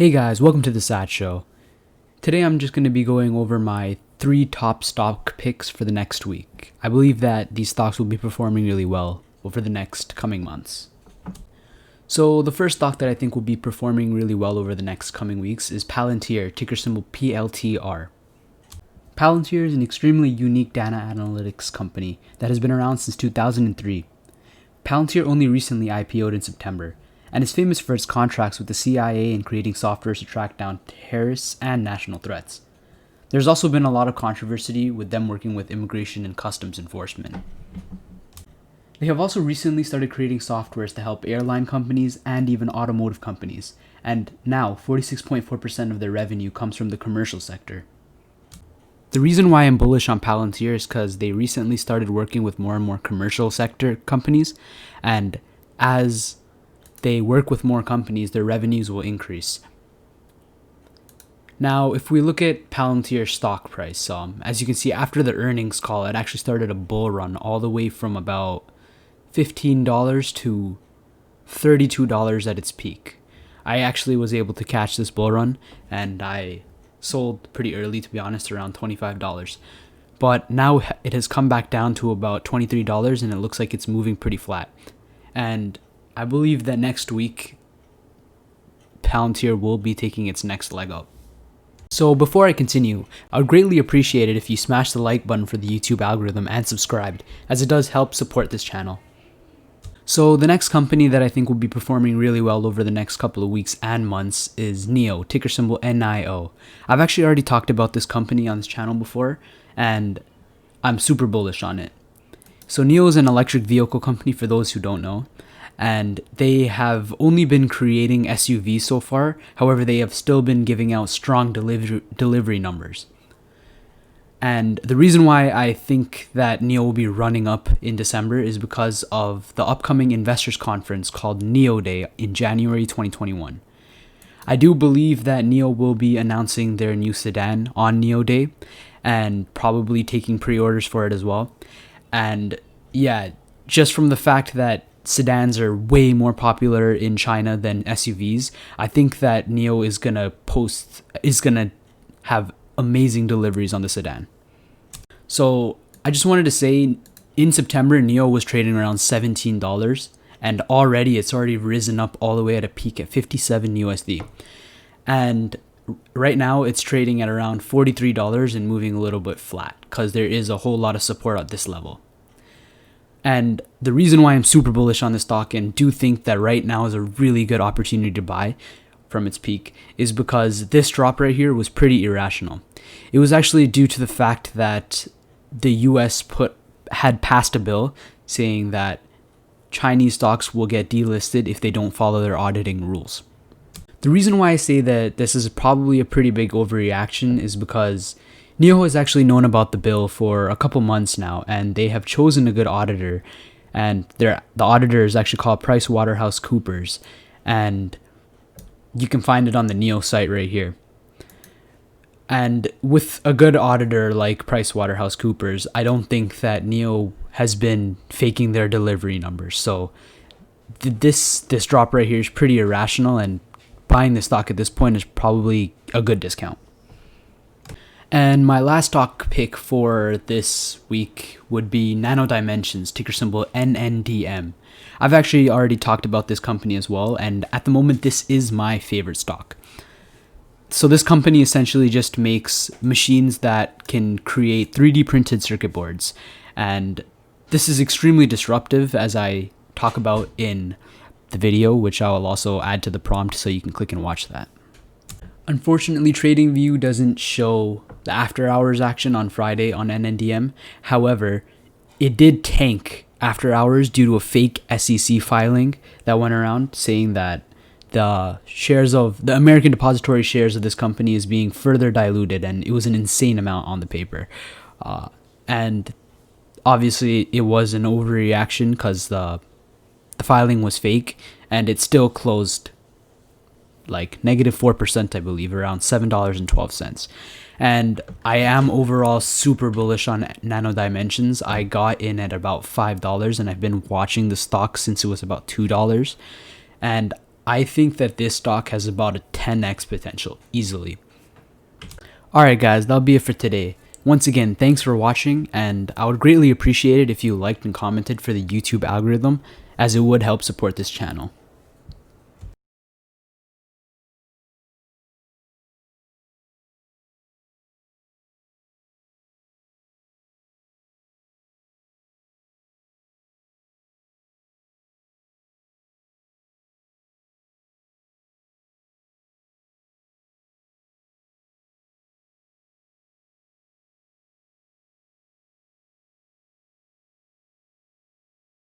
Hey guys, welcome to the Sad Show. Today I'm just going to be going over my 3 top stock picks for the next week. I believe that these stocks will be performing really well over the next coming months. So the first stock that I think will be performing really well over the next coming weeks is Palatir, ticker symbol PLTR. Palatir is an extremely unique data analytics company that has been around since 2003. Palatir only recently IPO'd in September, and is famous for its contracts with the CIA in creating software to track down terrorists and national threats. There's also been a lot of controversy with them working with immigration and customs enforcement. They have also recently started creating softwares to help airline companies and even automotive companies, and now 46.4% of their revenue comes from the commercial sector. The reason why I'm bullish on Palatir is because they recently started working with more and more commercial sector companies, and as they work with more companies, their revenues will increase. Now, if we look at Palantir's stock price, as you can see, after the earnings call, it actually started a bull run all the way from about $15 to $32 at its peak. I actually was able to catch this bull run, and I sold pretty early, to be honest, around $25. But now it has come back down to about $23, and it looks like it's moving pretty flat. And I believe that next week, Palantir will be taking its next leg up. So before I continue, I would greatly appreciate it if you smash the like button for the YouTube algorithm and subscribed, as it does help support this channel. So the next company that I think will be performing really well over the next couple of weeks and months is NIO, ticker symbol NIO. I've actually already talked about this company on this channel before, and I'm super bullish on it. So NIO is an electric vehicle company for those who don't know, and they have only been creating SUVs so far. However, they have still been giving out strong delivery numbers. And the reason why I think that NIO will be running up in December is because of the upcoming investors conference called NIO Day in January 2021. I do believe that NIO will be announcing their new sedan on NIO Day and probably taking pre-orders for it as well. And yeah, just from the fact that sedans are way more popular in China than SUVs, I think that NIO is gonna have amazing deliveries on the sedan. So I just wanted to say, in September, NIO was trading around $17, and already it's already risen up all the way at a peak at 57 USD. And right now it's trading at around $43 and moving a little bit flat because there is a whole lot of support at this level. And the reason why I'm super bullish on this stock and do think that right now is a really good opportunity to buy from its peak is because this drop right here was pretty irrational. It was actually due to the fact that the US had passed a bill saying that Chinese stocks will get delisted if they don't follow their auditing rules. The reason why I say that this is probably a pretty big overreaction is because NIO has actually known about the bill for a couple months now, and they have chosen a good auditor, and the auditor is actually called PricewaterhouseCoopers, and you can find it on the NIO site right here. And with a good auditor like PricewaterhouseCoopers, I don't think that NIO has been faking their delivery numbers. So this drop right here is pretty irrational, and buying the stock at this point is probably a good discount. And my last stock pick for this week would be Nano Dimensions, ticker symbol NNDM. I've actually already talked about this company as well, and at the moment this is my favorite stock. So this company essentially just makes machines that can create 3D printed circuit boards, and this is extremely disruptive, as I talk about in the video, which I will also add to the prompt so you can click and watch that. Unfortunately, TradingView doesn't show the after hours action on Friday on NNDM. However, it did tank after hours due to a fake SEC filing that went around saying that the American depository shares of this company is being further diluted, and it was an insane amount on the paper. And obviously it was an overreaction because the filing was fake, and it still closed like negative 4%, I believe, around $7.12. And I am overall super bullish on Nano Dimensions. I got in at about $5, and I've been watching the stock since it was about $2. And I think that this stock has about a 10x potential easily. Alright guys, that'll be it for today. Once again, thanks for watching, and I would greatly appreciate it if you liked and commented for the YouTube algorithm, as it would help support this channel.